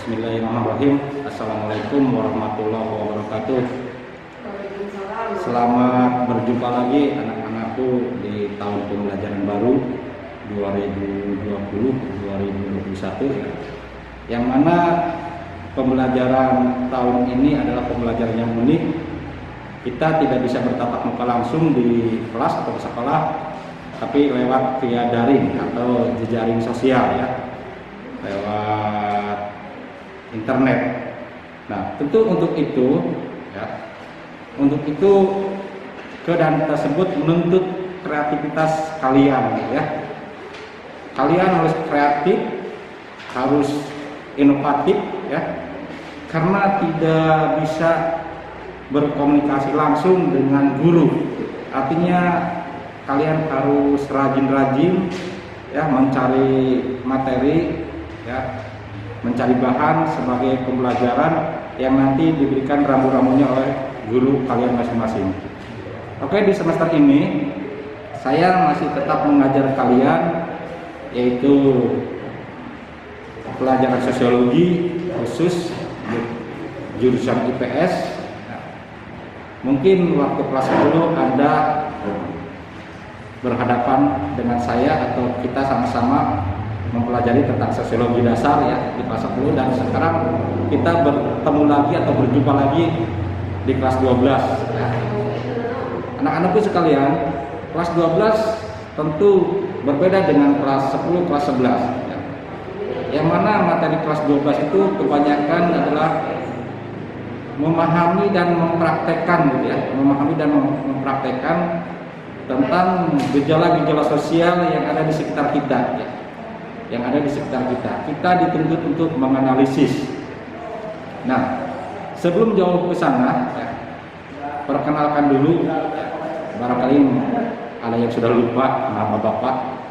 Bismillahirrahmanirrahim. Assalamualaikum warahmatullahi wabarakatuh. Selamat berjumpa lagi anak-anakku di tahun pembelajaran baru 2020-2021 ya. Yang mana pembelajaran tahun ini adalah pembelajaran yang unik. Kita tidak bisa bertatap muka langsung di kelas atau di sekolah, tapi lewat via daring atau jejaring sosial ya, lewat internet. Nah, tentu untuk itu keadaan tersebut menuntut kreativitas kalian ya. Kalian harus kreatif, harus inovatif ya, karena tidak bisa berkomunikasi langsung dengan guru. Artinya kalian harus rajin-rajin ya, mencari materi ya, mencari bahan sebagai pembelajaran yang nanti diberikan rambu-rambunya oleh guru kalian masing-masing. Oke, di semester ini saya masih tetap mengajar kalian, yaitu pelajaran sosiologi khusus jurusan IPS. Mungkin waktu kelas 10 Anda berhadapan dengan saya atau kita sama-sama mempelajari tentang sosiologi dasar ya di kelas 10, dan sekarang kita bertemu lagi atau berjumpa lagi di kelas 12 ya. Anak-anakku sekalian, kelas 12 tentu berbeda dengan kelas 10, kelas 11 ya. Yang mana materi kelas 12 itu kebanyakan adalah memahami dan mempraktekkan gitu ya, mempraktekkan tentang gejala-gejala sosial yang ada di sekitar kita ya. Kita dituntut untuk menganalisis. Nah, sebelum jauh ke sana ya, perkenalkan dulu ya, barangkali ada yang sudah lupa nama Bapak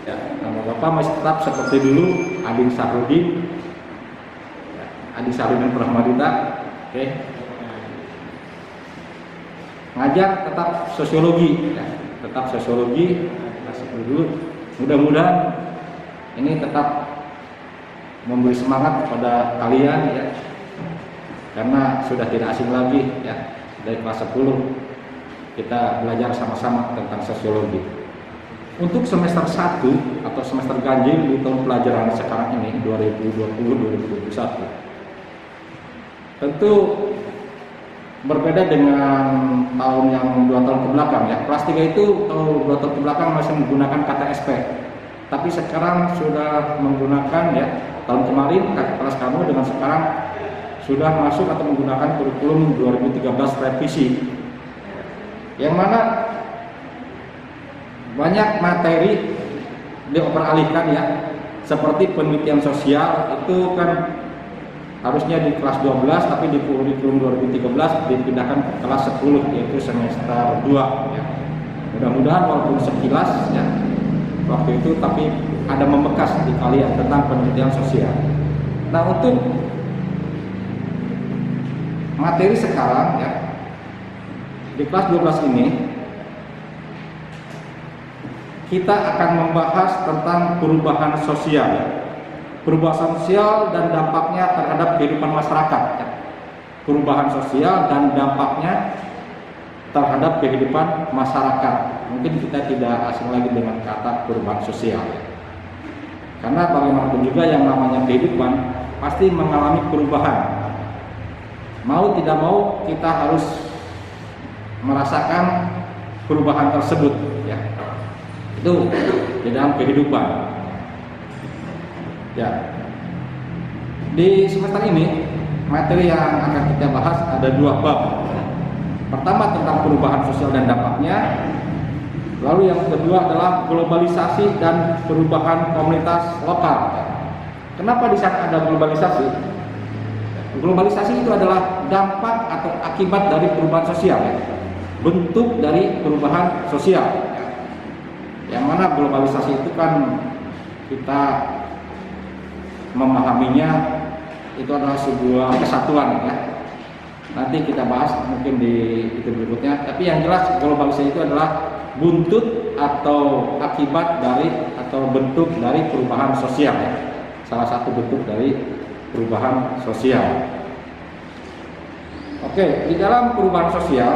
ya, nama Bapak masih tetap seperti dulu, Adi Sahrudin ya, Adi Sahrudin Prahmadita. Oke, ngajar tetap sosiologi ya, masih dulu. Mudah-mudahan ini tetap memberi semangat kepada kalian ya, karena sudah tidak asing lagi ya, dari kelas 10 kita belajar sama-sama tentang sosiologi. Untuk semester 1 atau semester ganjil di tahun pelajaran sekarang ini 2020-2021 tentu berbeda dengan tahun yang 2 tahun ke belakang ya. Kelas 3 itu 2 tahun ke belakang masih menggunakan kata SP, tapi sekarang sudah menggunakan ya, tahun kemarin kelas kamu dengan sekarang sudah masuk atau menggunakan kurikulum 2013 revisi, yang mana banyak materi dioperalihkan ya, seperti penelitian sosial itu kan harusnya di kelas 12, tapi di kurikulum 2013 dipindahkan ke kelas 10, yaitu semester 2 ya. Mudah-mudahan walaupun sekilas ya waktu itu, tapi ada membekas di kalian tentang penelitian sosial. Nah, untuk materi sekarang ya, di kelas 12 ini kita akan membahas tentang perubahan sosial ya. Perubahan sosial dan dampaknya terhadap kehidupan masyarakat ya. Perubahan sosial dan dampaknya terhadap kehidupan masyarakat. Mungkin kita tidak asing lagi dengan kata perubahan sosial ya. Karena bagaimanapun juga yang namanya kehidupan pasti mengalami perubahan. Mau tidak mau kita harus merasakan perubahan tersebut ya. Itu di dalam kehidupan ya. Di semester ini materi yang akan kita bahas ada 2 bab. Pertama tentang perubahan sosial dan dampaknya. Lalu yang kedua adalah globalisasi dan perubahan komunitas lokal. Kenapa di sana ada globalisasi? Globalisasi itu adalah dampak atau akibat dari perubahan sosial ya. Bentuk dari perubahan sosial ya. Yang mana globalisasi itu kan kita memahaminya itu adalah sebuah kesatuan ya. Nanti kita bahas mungkin di itu berikutnya. Tapi yang jelas globalisasi itu adalah buntut atau akibat dari atau bentuk dari perubahan sosial ya. Salah satu bentuk dari perubahan sosial. Oke, di dalam perubahan sosial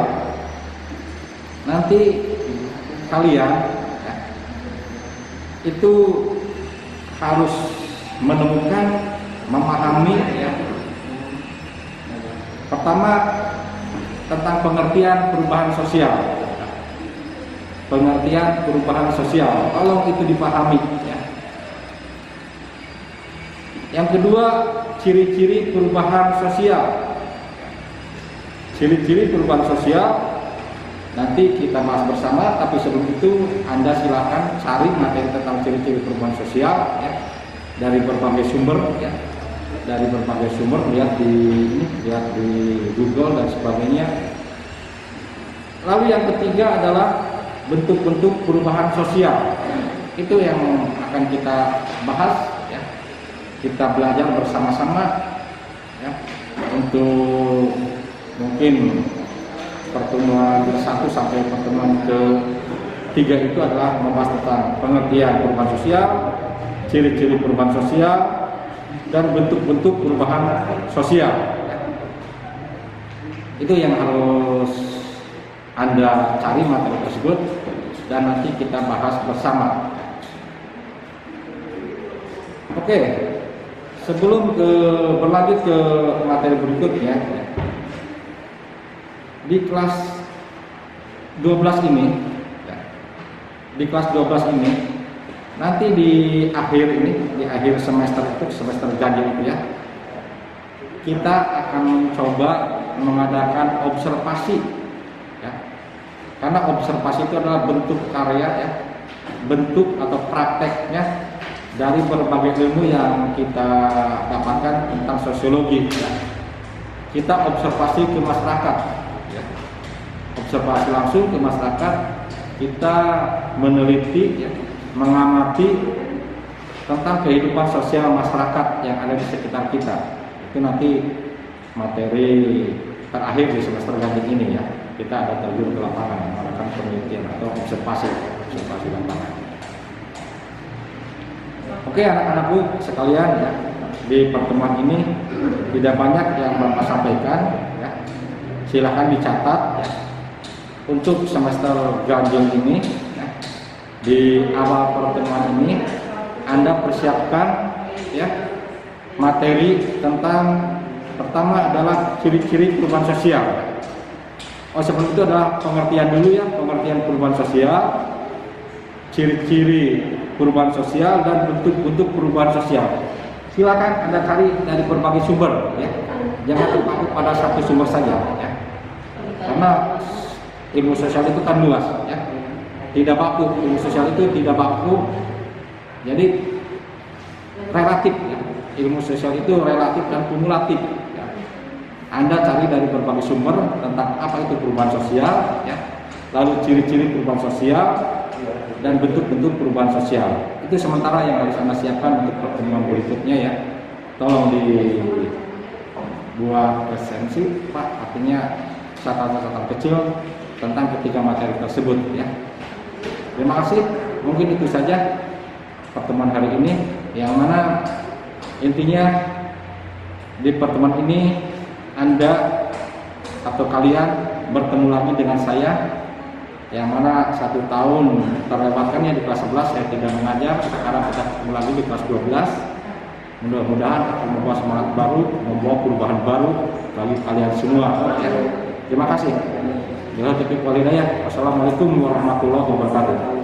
nanti kalian ya, itu harus menemukan, memahami ya, pertama tentang pengertian perubahan sosial. Pengertian perubahan sosial, tolong itu dipahami ya. Yang kedua, ciri-ciri perubahan sosial. Ciri-ciri perubahan sosial nanti kita bahas bersama, tapi sebelum itu Anda silakan cari materi tentang ciri-ciri perubahan sosial ya, dari berbagai sumber ya. Dari berbagai sumber, lihat di Google dan sebagainya. Lalu yang ketiga adalah bentuk-bentuk perubahan sosial. Itu yang akan kita bahas ya. Kita belajar bersama-sama ya, untuk mungkin pertemuan ke-1 sampai pertemuan ke-3 itu adalah membahas tentang pengertian perubahan sosial, ciri-ciri perubahan sosial, dan bentuk-bentuk perubahan sosial. Itu yang harus Anda cari materi tersebut dan nanti kita bahas bersama. Oke, sebelum berlanjut ke materi berikutnya, di kelas 12 ini, di kelas 12 ini, nanti di akhir semester itu, semester ganjil itu ya, kita akan mencoba mengadakan observasi ya. Karena observasi itu adalah bentuk karya ya, bentuk atau prakteknya dari berbagai ilmu yang kita dapatkan tentang sosiologi ya. Kita observasi ke masyarakat ya. Observasi langsung ke masyarakat, kita meneliti ya, mengamati tentang kehidupan sosial masyarakat yang ada di sekitar kita. Itu nanti materi terakhir di semester ganjil ini ya. Kita ada terjun ke lapangan, melakukan penelitian atau observasi lapangan. Oke anak-anakku sekalian ya, di pertemuan ini tidak banyak yang Bapak sampaikan ya. Silahkan dicatat ya. Untuk semester ganjil ini ya, di awal pertemuan ini Anda persiapkan ya materi tentang pertama adalah ciri-ciri perubahan sosial. Sebelum itu adalah pengertian dulu ya, pengertian perubahan sosial, ciri-ciri perubahan sosial dan bentuk-bentuk perubahan sosial. Silakan Anda cari dari berbagai sumber ya. Jangan terpaku pada satu sumber saja ya. Karena ilmu sosial itu kan luas ya. Tidak baku, ilmu sosial itu tidak baku. Jadi relatif ya. Ilmu sosial itu relatif dan kumulatif ya. Anda cari dari berbagai sumber tentang apa itu perubahan sosial ya. Lalu ciri-ciri perubahan sosial dan bentuk-bentuk perubahan sosial. Itu sementara yang harus Anda siapkan untuk pertemuan berikutnya ya. Tolong dibuat esensi Pak, artinya catatan-catatan kecil tentang ketiga materi tersebut ya. Terima kasih. Mungkin itu saja pertemuan hari ini, yang mana intinya di pertemuan ini Anda atau kalian bertemu lagi dengan saya, yang mana 1 tahun terlewatkannya di kelas 11 saya tidak mengajar. Sekarang kita ketemu lagi di kelas 12. Mudah-mudahan akan membawa semangat baru, membawa perubahan baru bagi kalian semua ya. Terima kasih. Wassalamualaikum warahmatullahi wabarakatuh.